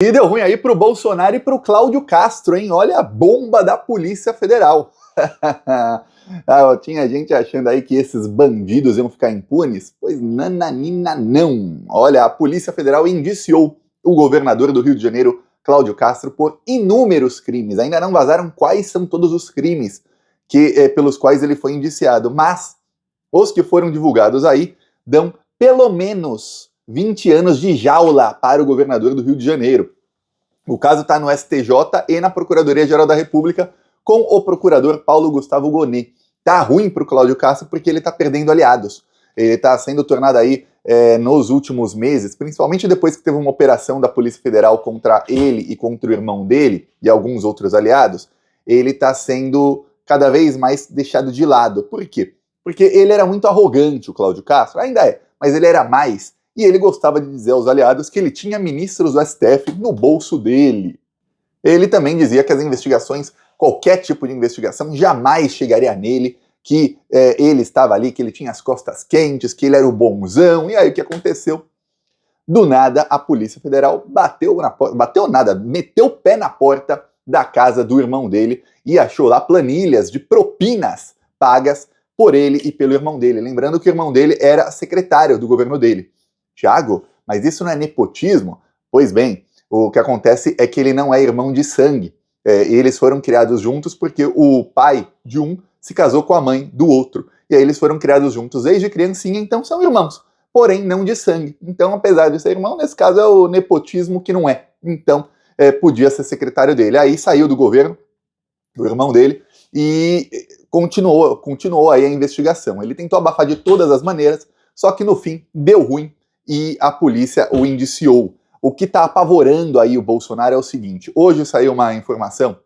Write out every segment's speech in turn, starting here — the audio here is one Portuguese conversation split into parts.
E deu ruim aí pro Bolsonaro e pro Cláudio Castro, hein? Olha a bomba da Polícia Federal. Tinha gente achando aí que esses bandidos iam ficar impunes? Pois nananina não. Olha, a Polícia Federal indiciou o governador do Rio de Janeiro, Cláudio Castro, por inúmeros crimes. Ainda não vazaram quais são todos os crimes pelos quais ele foi indiciado, mas os que foram divulgados aí dão pelo menos 20 anos de jaula para o governador do Rio de Janeiro. O caso está no STJ e na Procuradoria-Geral da República com o procurador Paulo Gustavo Gonet. Tá ruim para o Cláudio Castro porque ele está perdendo aliados. Ele está sendo tornado aí nos últimos meses, principalmente depois que teve uma operação da Polícia Federal contra ele e contra o irmão dele e alguns outros aliados, ele está sendo cada vez mais deixado de lado. Por quê? Porque ele era muito arrogante, o Cláudio Castro, ainda é, mas ele era mais, e ele gostava de dizer aos aliados que ele tinha ministros do STF no bolso dele. Ele também dizia que as investigações, qualquer tipo de investigação, jamais chegaria nele, que ele estava ali, que ele tinha as costas quentes, que ele era o bonzão, e aí o que aconteceu? Do nada, a Polícia Federal meteu o pé na porta da casa do irmão dele e achou lá planilhas de propinas pagas por ele e pelo irmão dele. Lembrando que o irmão dele era secretário do governo dele. Tiago, mas isso não é nepotismo? Pois bem, o que acontece é que ele não é irmão de sangue. Eles foram criados juntos porque o pai de um se casou com a mãe do outro. E aí eles foram criados juntos desde criancinha, então são irmãos. Porém, não de sangue. Então, apesar de ser irmão, nesse caso é o nepotismo que não é. Então, podia ser secretário dele. Aí saiu do governo, o irmão dele, e continuou aí a investigação. Ele tentou abafar de todas as maneiras, só que no fim deu ruim e a polícia o indiciou. O que está apavorando aí o Bolsonaro é o seguinte: hoje saiu uma informação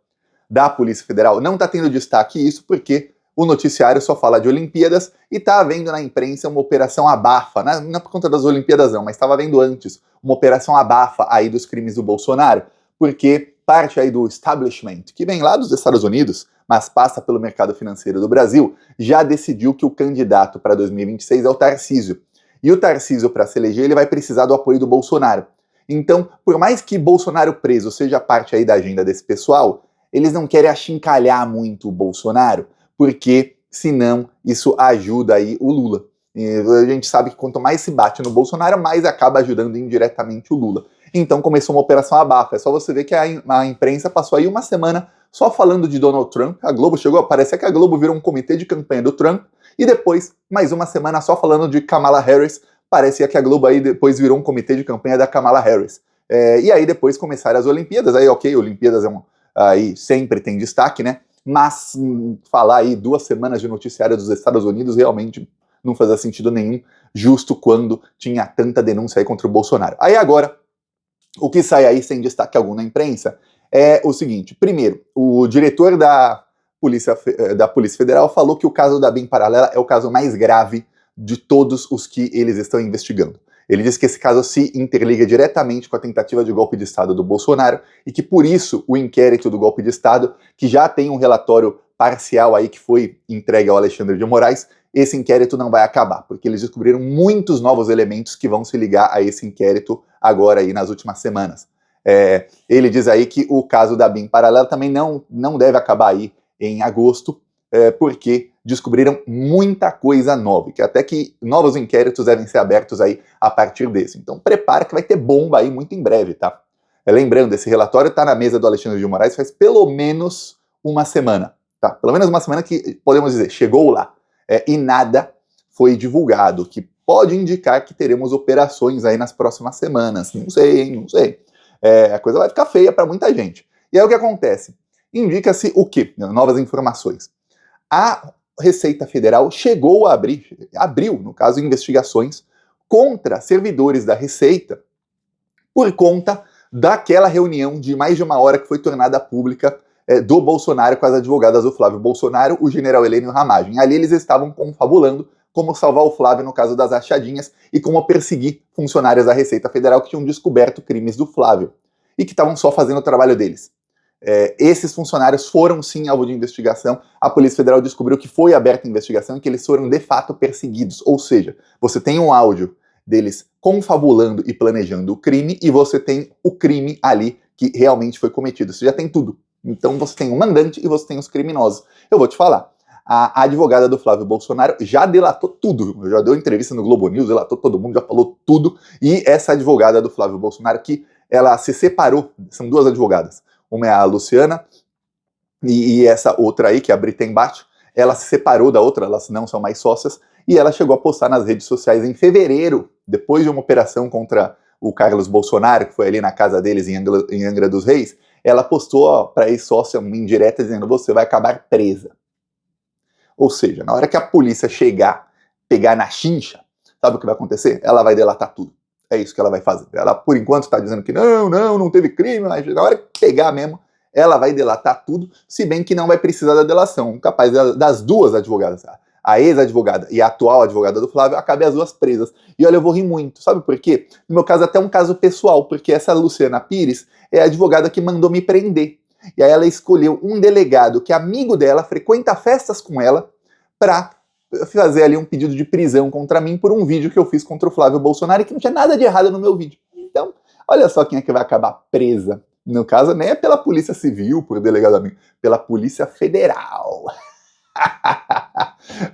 da Polícia Federal, não está tendo destaque isso porque o noticiário só fala de Olimpíadas e está havendo na imprensa uma operação abafa, não por conta das Olimpíadas não, mas estava havendo antes uma operação abafa aí dos crimes do Bolsonaro, porque parte aí do establishment, que vem lá dos Estados Unidos, mas passa pelo mercado financeiro do Brasil, já decidiu que o candidato para 2026 é o Tarcísio. E o Tarcísio, para se eleger, ele vai precisar do apoio do Bolsonaro. Então, por mais que Bolsonaro preso seja parte aí da agenda desse pessoal, eles não querem achincalhar muito o Bolsonaro, porque senão isso ajuda aí o Lula. E a gente sabe que quanto mais se bate no Bolsonaro, mais acaba ajudando indiretamente o Lula. Então começou uma operação abafa. É só você ver que a imprensa passou aí uma semana só falando de Donald Trump. A Globo parecia que a Globo virou um comitê de campanha do Trump, e depois, mais uma semana só falando de Kamala Harris. Parecia que a Globo aí depois virou um comitê de campanha da Kamala Harris. E aí depois começaram as Olimpíadas, aí ok, Olimpíadas aí sempre tem destaque, né? Mas falar aí 2 semanas de noticiário dos Estados Unidos realmente não fazia sentido nenhum, justo quando tinha tanta denúncia aí contra o Bolsonaro. Aí agora, o que sai aí sem destaque algum na imprensa é o seguinte: primeiro, o diretor da Polícia Federal falou que o caso da BIM Paralela é o caso mais grave de todos os que eles estão investigando. Ele diz que esse caso se interliga diretamente com a tentativa de golpe de Estado do Bolsonaro e que por isso o inquérito do golpe de Estado, que já tem um relatório parcial aí que foi entregue ao Alexandre de Moraes, esse inquérito não vai acabar, porque eles descobriram muitos novos elementos que vão se ligar a esse inquérito agora aí nas últimas semanas. Ele diz aí que o caso da BIM Paralela também não deve acabar aí em agosto, porque descobriram muita coisa nova, que até que novos inquéritos devem ser abertos aí a partir desse. Então prepara que vai ter bomba aí muito em breve, tá? Lembrando, esse relatório está na mesa do Alexandre de Moraes faz pelo menos uma semana, tá? Pelo menos uma semana que, podemos dizer, chegou lá. E nada foi divulgado, que pode indicar que teremos operações aí nas próximas semanas. Não sei, hein? Não sei. A coisa vai ficar feia para muita gente. E aí o que acontece? Indica-se o quê? Novas informações. A Receita Federal chegou a abriu, no caso, investigações contra servidores da Receita por conta daquela reunião de mais de 1 hora que foi tornada pública do Bolsonaro com as advogadas do Flávio Bolsonaro, o general Helênio Ramagem. Ali eles estavam confabulando como salvar o Flávio no caso das rachadinhas e como perseguir funcionários da Receita Federal que tinham descoberto crimes do Flávio e que estavam só fazendo o trabalho deles. Esses funcionários foram sim alvo de investigação. A Polícia Federal descobriu que foi aberta a investigação e que eles foram de fato perseguidos. Ou seja, você tem um áudio deles confabulando e planejando o crime, e você tem o crime ali que realmente foi cometido. Você já tem tudo. Então você tem o mandante e você tem os criminosos. Eu vou te falar, a advogada do Flávio Bolsonaro já delatou tudo, já deu entrevista no Globo News, delatou todo mundo, já falou tudo, e essa advogada do Flávio Bolsonaro, que ela se separou, são duas advogadas, uma é a Luciana, e essa outra aí, que é a Brita Embate, ela se separou da outra, elas não são mais sócias, e ela chegou a postar nas redes sociais em fevereiro, depois de uma operação contra o Carlos Bolsonaro, que foi ali na casa deles em Angra dos Reis, ela postou para ex-sócia uma indireta dizendo: você vai acabar presa. Ou seja, na hora que a polícia chegar, pegar na chincha, sabe o que vai acontecer? Ela vai delatar tudo. É isso que ela vai fazer. Ela, por enquanto, está dizendo que não teve crime, mas na hora que pegar mesmo, ela vai delatar tudo, se bem que não vai precisar da delação. Capaz das duas advogadas, a ex-advogada e a atual advogada do Flávio, acabem as duas presas. E olha, eu vou rir muito. Sabe por quê? No meu caso, até um caso pessoal, porque essa Luciana Pires é a advogada que mandou me prender. E aí ela escolheu um delegado que é amigo dela, frequenta festas com ela, para fazer ali um pedido de prisão contra mim por um vídeo que eu fiz contra o Flávio Bolsonaro e que não tinha nada de errado no meu vídeo. Então, olha só quem é que vai acabar presa. No caso, nem é pela Polícia Civil, por delegado amigo, pela Polícia Federal.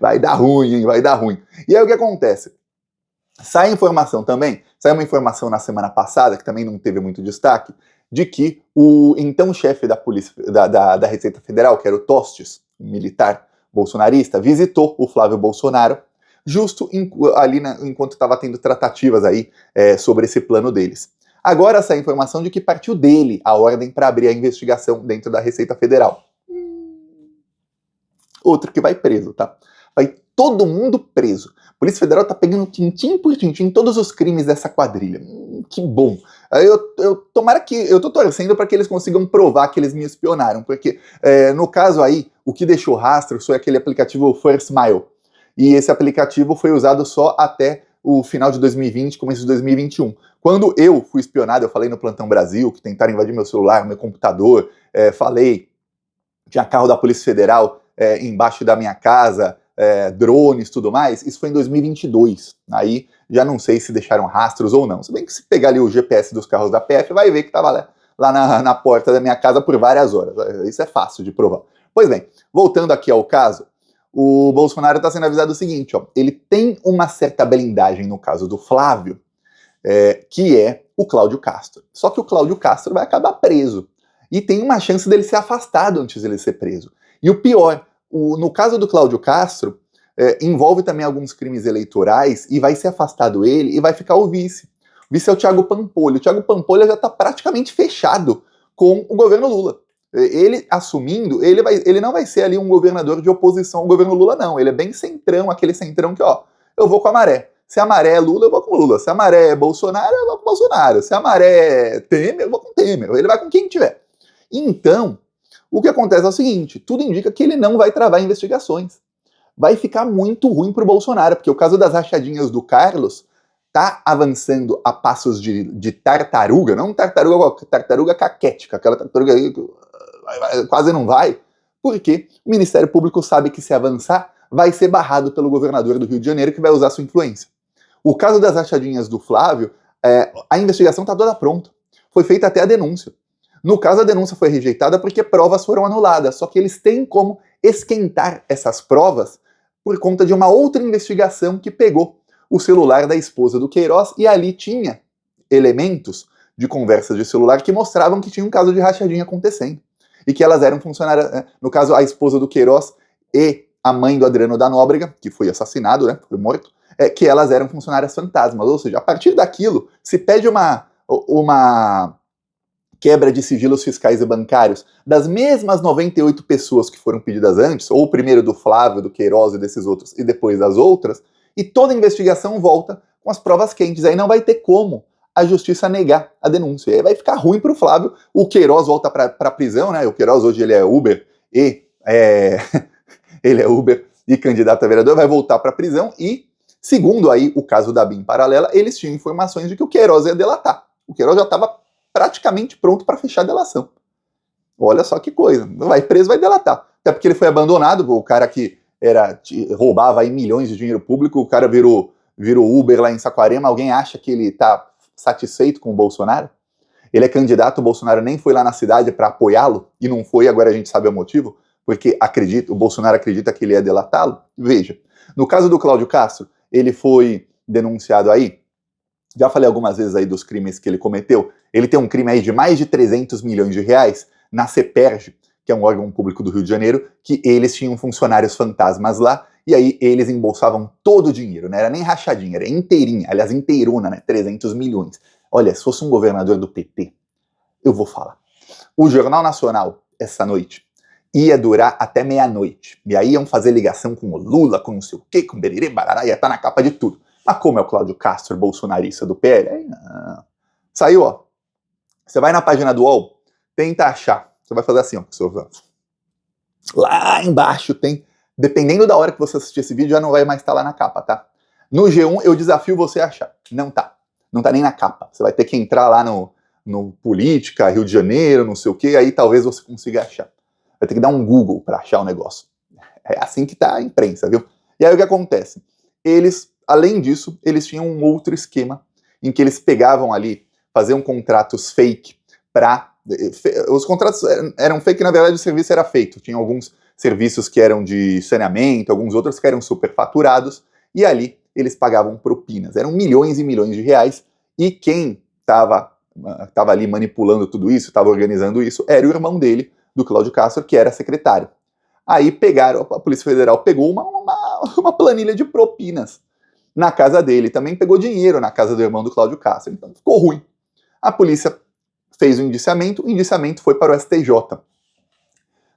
Vai dar ruim, hein? Vai dar ruim. E aí o que acontece? Sai informação também, saiu uma informação na semana passada, que também não teve muito destaque, de que o então chefe da Polícia da Receita Federal, que era o Tostes, um militar bolsonarista, visitou o Flávio Bolsonaro justo ali enquanto estava tendo tratativas aí sobre esse plano deles. Agora sai a informação de que partiu dele a ordem para abrir a investigação dentro da Receita Federal. Outro que vai preso, tá? Vai todo mundo preso. A Polícia Federal tá pegando tintim por tintim todos os crimes dessa quadrilha. Que bom. Tomara que eu tô torcendo para que eles consigam provar que eles me espionaram, porque no caso aí, o que deixou rastro foi aquele aplicativo First Mile. E esse aplicativo foi usado só até o final de 2020, começo de 2021. Quando eu fui espionado, eu falei no Plantão Brasil, que tentaram invadir meu celular, meu computador, falei, tinha carro da Polícia Federal embaixo da minha casa, drones, tudo mais, isso foi em 2022. Aí já não sei se deixaram rastros ou não. Se bem que se pegar ali o GPS dos carros da PF, vai ver que estava lá na porta da minha casa por várias horas. Isso é fácil de provar. Pois bem, voltando aqui ao caso, o Bolsonaro está sendo avisado o seguinte, ó, ele tem uma certa blindagem no caso do Flávio, que é o Cláudio Castro. Só que o Cláudio Castro vai acabar preso. E tem uma chance dele ser afastado antes dele ser preso. E o pior, no caso do Cláudio Castro, envolve também alguns crimes eleitorais e vai ser afastado ele e vai ficar o vice. O vice é o Thiago Pampolha. O Thiago Pampolha já está praticamente fechado com o governo Lula. Ele assumindo, ele não vai ser ali um governador de oposição ao governo Lula, não. Ele é bem centrão, aquele centrão que, ó, eu vou com a maré. Se a maré é Lula, eu vou com Lula. Se a maré é Bolsonaro, eu vou com Bolsonaro. Se a maré é Temer, eu vou com Temer. Ele vai com quem tiver. Então, o que acontece é o seguinte, tudo indica que ele não vai travar investigações. Vai ficar muito ruim pro Bolsonaro, porque o caso das rachadinhas do Carlos tá avançando a passos de tartaruga, não tartaruga caquética, aquela tartaruga aí que quase não vai, porque o Ministério Público sabe que se avançar, vai ser barrado pelo governador do Rio de Janeiro, que vai usar sua influência. O caso das rachadinhas do Flávio, a investigação tá toda pronta. Foi feita até a denúncia. No caso, a denúncia foi rejeitada porque provas foram anuladas, só que eles têm como esquentar essas provas por conta de uma outra investigação que pegou o celular da esposa do Queiroz e ali tinha elementos de conversas de celular que mostravam que tinha um caso de rachadinha acontecendo e que elas eram funcionárias, no caso, a esposa do Queiroz e a mãe do Adriano da Nóbrega, que foi assassinado, né, foi morto, que elas eram funcionárias fantasmas, ou seja, a partir daquilo se pede uma quebra de sigilos fiscais e bancários das mesmas 98 pessoas que foram pedidas antes, ou primeiro do Flávio, do Queiroz e desses outros, e depois das outras, e toda a investigação volta com as provas quentes. Aí não vai ter como a justiça negar a denúncia. Aí vai ficar ruim para o Flávio. O Queiroz volta para a prisão, né? O Queiroz hoje ele é Uber ele é Uber e candidato a vereador, vai voltar para a prisão e, segundo aí o caso da BIM Paralela, eles tinham informações de que o Queiroz ia delatar. O Queiroz já estava praticamente pronto para fechar a delação. Olha só que coisa. Vai preso, vai delatar. Até porque ele foi abandonado, o cara que roubava aí milhões de dinheiro público, o cara virou virou Uber lá em Saquarema, alguém acha que ele tá satisfeito com o Bolsonaro? Ele é candidato, o Bolsonaro nem foi lá na cidade para apoiá-lo, e não foi, agora a gente sabe o motivo, porque o Bolsonaro acredita que ele ia delatá-lo. Veja, no caso do Cláudio Castro, ele foi denunciado aí, já falei algumas vezes aí dos crimes que ele cometeu, ele tem um crime aí de mais de 300 milhões de reais na CEPERJ, que é um órgão público do Rio de Janeiro, que eles tinham funcionários fantasmas lá, e aí eles embolsavam todo o dinheiro, não era nem rachadinha, era inteirinha, aliás, inteirona, né, 300 milhões. Olha, se fosse um governador do PT, eu vou falar. O Jornal Nacional, essa noite, ia durar até meia-noite. E aí iam fazer ligação com o Lula, com não sei o quê, com bererê, barará, ia estar na capa de tudo. Mas como é o Cláudio Castro, bolsonarista do PL, aí não. Saiu, ó. Você vai na página do UOL, tenta achar. Você vai fazer assim, ó. Lá embaixo tem... Dependendo da hora que você assistir esse vídeo, já não vai mais estar lá na capa, tá? No G1, eu desafio você a achar. Não tá. Não tá nem na capa. Você vai ter que entrar lá no Política, Rio de Janeiro, não sei o quê, aí talvez você consiga achar. Vai ter que dar um Google para achar o negócio. É assim que tá a imprensa, viu? E aí o que acontece? Eles, além disso, eles tinham um outro esquema em que eles pegavam ali, faziam contratos fake para... Os contratos eram fake, na verdade o serviço era feito. Tinha alguns serviços que eram de saneamento, alguns outros que eram superfaturados, e ali eles pagavam propinas. Eram milhões e milhões de reais, e quem estava ali manipulando tudo isso, estava organizando isso, era o irmão dele, do Cláudio Castro, que era secretário. Aí pegaram, a Polícia Federal pegou uma planilha de propinas na casa dele, também pegou dinheiro na casa do irmão do Cláudio Castro, então ficou ruim. A polícia fez o indiciamento foi para o STJ.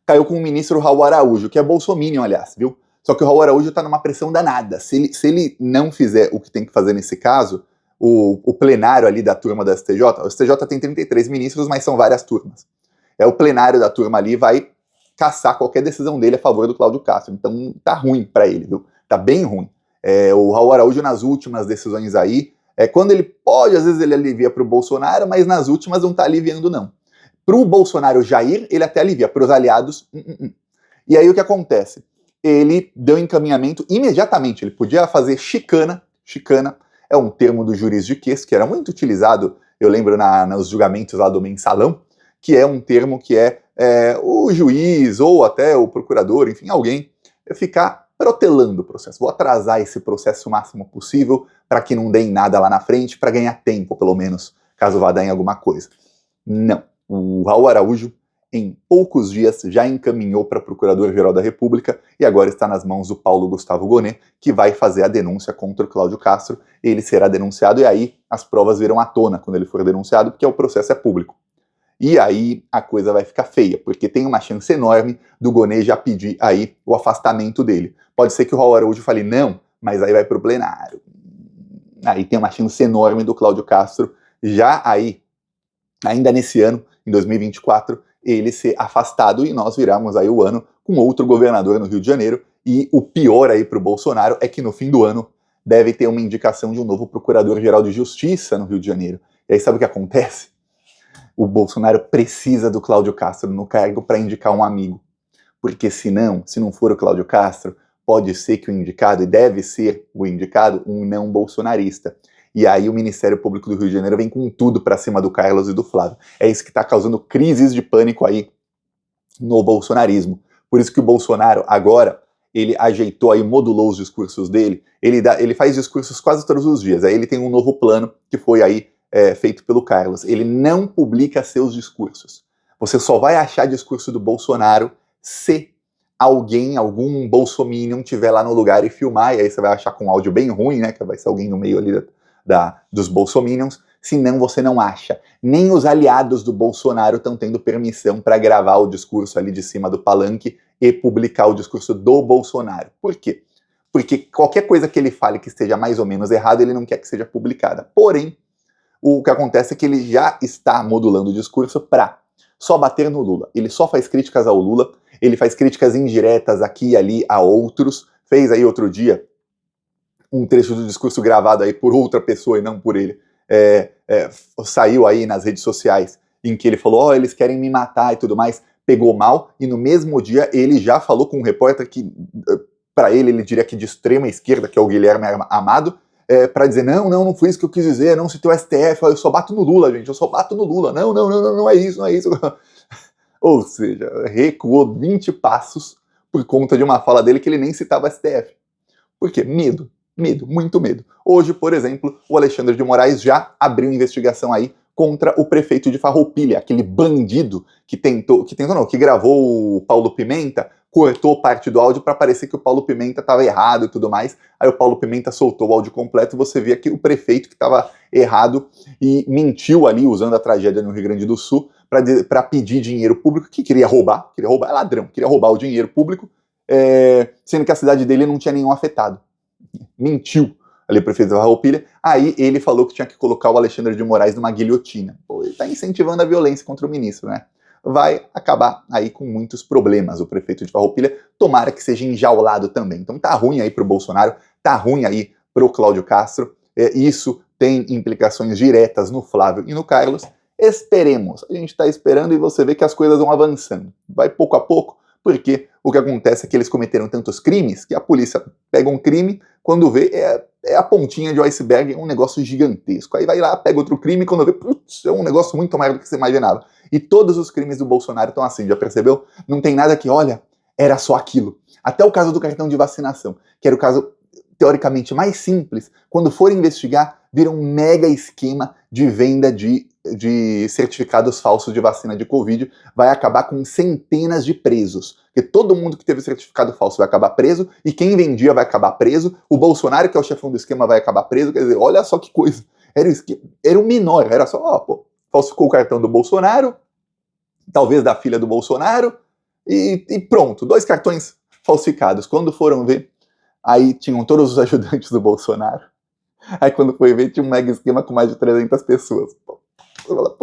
Caiu com o ministro Raul Araújo, que é bolsominion, aliás, viu? Só que o Raul Araújo tá numa pressão danada. Se ele não fizer o que tem que fazer nesse caso, o plenário ali da turma da STJ, o STJ tem 33 ministros, mas são várias turmas. O plenário da turma ali vai caçar qualquer decisão dele a favor do Cláudio Castro. Então tá ruim para ele, viu? Tá bem ruim. O Raul Araújo, nas últimas decisões aí, quando ele pode, às vezes ele alivia pro Bolsonaro, mas nas últimas não tá aliviando, não. Pro Bolsonaro Jair, ele até alivia, pros aliados, E aí o que acontece? Ele deu encaminhamento imediatamente, ele podia fazer chicana é um termo do juridiquês que era muito utilizado, eu lembro nos julgamentos lá do mensalão, que é um termo que o juiz ou até o procurador, enfim, alguém ficar protelando o processo. Vou atrasar esse processo o máximo possível para que não dê em nada lá na frente, para ganhar tempo, pelo menos, caso vá dar em alguma coisa. Não. O Raul Araújo, em poucos dias, já encaminhou para o Procurador-Geral da República e agora está nas mãos do Paulo Gustavo Gonet, que vai fazer a denúncia contra o Cláudio Castro. Ele será denunciado e aí as provas virão à tona quando ele for denunciado, porque o processo é público. E aí a coisa vai ficar feia, porque tem uma chance enorme do Gonet já pedir aí o afastamento dele. Pode ser que o Raul Araújo fale não, mas aí vai para o plenário. Aí tem uma chance enorme do Cláudio Castro já aí, ainda nesse ano, em 2024, ele ser afastado e nós viramos aí o ano com outro governador no Rio de Janeiro. E o pior aí para o Bolsonaro é que no fim do ano deve ter uma indicação de um novo procurador-geral de justiça no Rio de Janeiro. E aí sabe o que acontece? O Bolsonaro precisa do Cláudio Castro no cargo para indicar um amigo. Porque se não for o Cláudio Castro, pode ser que o indicado, e deve ser o indicado, um não bolsonarista. E aí o Ministério Público do Rio de Janeiro vem com tudo para cima do Carlos e do Flávio. É isso que está causando crises de pânico aí no bolsonarismo. Por isso que o Bolsonaro agora, ele ajeitou aí, modulou os discursos dele, ele faz discursos quase todos os dias. Aí ele tem um novo plano que foi aí feito pelo Carlos. Ele não publica seus discursos. Você só vai achar discurso do Bolsonaro se algum bolsominion tiver lá no lugar e filmar, e aí você vai achar com um áudio bem ruim, né, que vai ser alguém no meio ali dos bolsominions, senão você não acha. Nem os aliados do Bolsonaro estão tendo permissão para gravar o discurso ali de cima do palanque e publicar o discurso do Bolsonaro. Por quê? Porque qualquer coisa que ele fale que esteja mais ou menos errado, ele não quer que seja publicada. Porém, o que acontece é que ele já está modulando o discurso para só bater no Lula. Ele só faz críticas ao Lula, ele faz críticas indiretas aqui e ali a outros. Fez aí outro dia um trecho do discurso gravado aí por outra pessoa e não por ele. Saiu aí nas redes sociais em que ele falou, eles querem me matar e tudo mais, pegou mal, e no mesmo dia ele já falou com um repórter que, para ele diria que de extrema esquerda, que é o Guilherme Amado, para dizer, não foi isso que eu quis dizer, não citei o STF, eu só bato no Lula, gente, eu só bato no Lula, não é isso, não é isso. Ou seja, recuou 20 passos por conta de uma fala dele que ele nem citava o STF. Por quê? Medo, muito medo. Hoje, por exemplo, o Alexandre de Moraes já abriu investigação aí contra o prefeito de Farroupilha, aquele bandido que gravou o Paulo Pimenta, cortou parte do áudio para parecer que o Paulo Pimenta estava errado e tudo mais. Aí o Paulo Pimenta soltou o áudio completo e você via que o prefeito que estava errado e mentiu ali, usando a tragédia no Rio Grande do Sul, para pedir dinheiro público, que queria roubar, é ladrão, queria roubar o dinheiro público, sendo que a cidade dele não tinha nenhum afetado. Mentiu ali o prefeito da Farroupilha. Aí ele falou que tinha que colocar o Alexandre de Moraes numa guilhotina. Pô, ele está incentivando a violência contra o ministro, né? Vai acabar aí com muitos problemas o prefeito de Farroupilha. Tomara que seja enjaulado também. Então tá ruim aí pro Bolsonaro, tá ruim aí pro Cláudio Castro. Isso tem implicações diretas no Flávio e no Carlos. Esperemos. A gente tá esperando e você vê que as coisas vão avançando. Vai pouco a pouco, porque o que acontece é que eles cometeram tantos crimes que a polícia pega um crime, quando vê, é a pontinha de um iceberg, é um negócio gigantesco. Aí vai lá, pega outro crime, quando vê, putz, é um negócio muito maior do que você imaginava. E todos os crimes do Bolsonaro estão assim, já percebeu? Não tem nada que, olha, era só aquilo. Até o caso do cartão de vacinação, que era o caso teoricamente mais simples, quando for investigar, vira um mega esquema de venda de certificados falsos de vacina de Covid, vai acabar com centenas de presos. Porque todo mundo que teve certificado falso vai acabar preso, e quem vendia vai acabar preso, o Bolsonaro, que é o chefão do esquema, vai acabar preso. Quer dizer, olha só que coisa. Era o menor, era só, falsificou o cartão do Bolsonaro, talvez da filha do Bolsonaro, e pronto, 2 cartões falsificados. Quando foram ver, aí tinham todos os ajudantes do Bolsonaro. Aí quando foi ver, tinha um mega esquema com mais de 300 pessoas. Pô,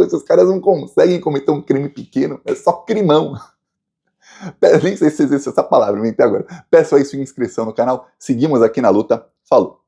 esses caras não conseguem cometer um crime pequeno, é só crimão. Nem sei se existe essa palavra, inventei agora. Peço aí sua inscrição no canal, seguimos aqui na luta, falou!